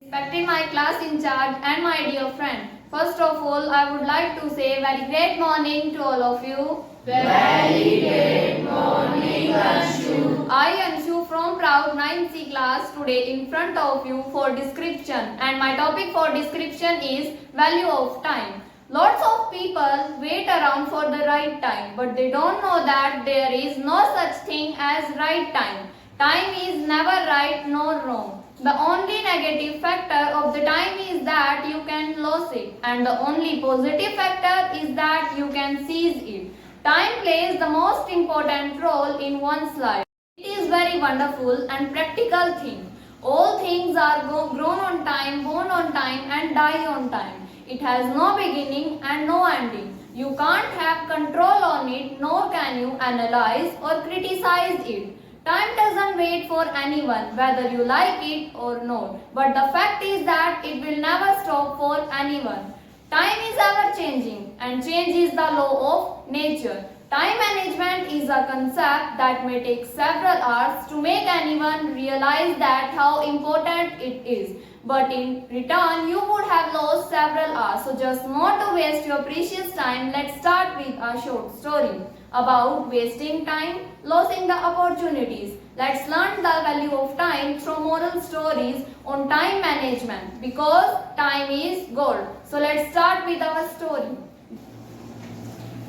Respected my class in charge and my dear friend. First of all, I would like to say very great morning to all of you. Very great morning, Anshu. I Anshu from Proud 9C class today in front of you for description, and my topic for description is value of time. Lots of people wait around for the right time, but they don't know that there is no such thing as right time. Time is never right nor wrong. The only negative factor of the time is that you can lose it, and the only positive factor is that you can seize it. Time plays the most important role in one's life. It is very wonderful and practical thing. All things are grown on time, born on time and die on time. It has no beginning and no ending. You can't have control on it, nor can you analyze or criticize it. Time doesn't wait for anyone, whether you like it or not. But the fact is that it will never stop for anyone. Time is ever changing, and change is the law of nature. Time management is a concept that may take several hours to make anyone realize that how important it is. But in return, you would have lost several hours. So just not to waste your precious time, let's start with a short story about wasting time, losing the opportunities. Let's learn the value of time through moral stories on time management, because time is gold. So let's start with our story.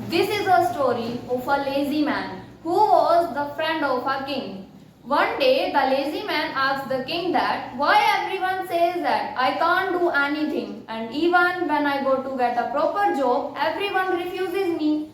This is a story of a lazy man who was the friend of a king. One day the lazy man asked the king that why everyone says that I can't do anything, and even when I go to get a proper job, everyone refuses me.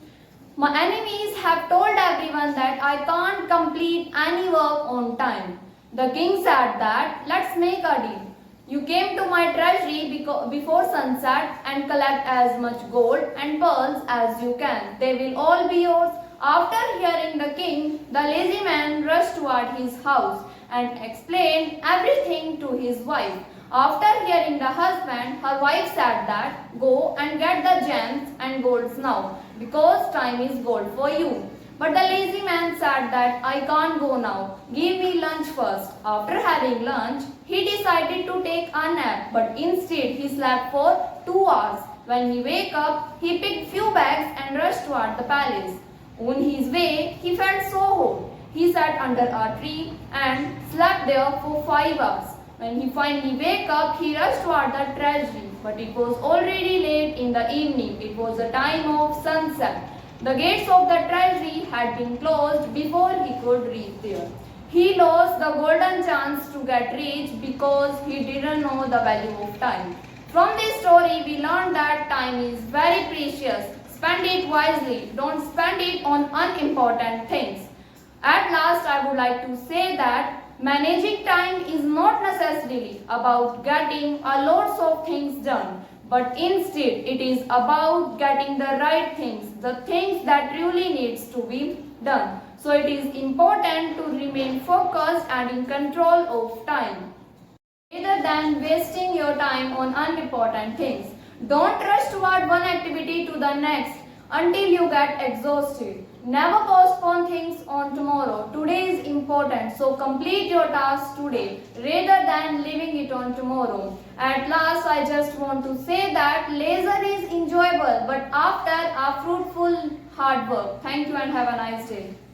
My enemies have told everyone that I can't complete any work on time. The king said that let's make a deal. You came to my treasury before sunset and collect as much gold and pearls as you can. They will all be yours. After hearing the king, the lazy man rushed toward his house and explained everything to his wife. After hearing the husband, her wife said that go and get the gems and golds now, because time is gold for you. But the lazy man said that I can't go now. Give me lunch first. After having lunch, he decided to take a nap, but instead he slept for 2 hours. When he woke up, he picked few bags and rushed toward the palace. On his way, he felt so hot. He sat under a tree and slept there for 5 hours. When he finally woke up, he rushed toward the treasury, but it was already late in the evening. It was the time of sunset. The gates of the treasury had been closed before he could reach there. He lost the golden chance to get rich because he didn't know the value of time. From this story, we learned that time is very precious. Spend it wisely. Don't spend it on unimportant things. At last, I would like to say that managing time is not necessarily about getting a lots of things done, but instead it is about getting the right things, the things that really needs to be done. So it is important to remain focused and in control of time, rather than wasting your time on unimportant things. Don't rush toward one activity to the next until you get exhausted. Never postpone things on tomorrow. Today is important, so complete your task today rather than leaving it on tomorrow. At last, I just want to say that leisure is enjoyable, but after a fruitful hard work. Thank you and have a nice day.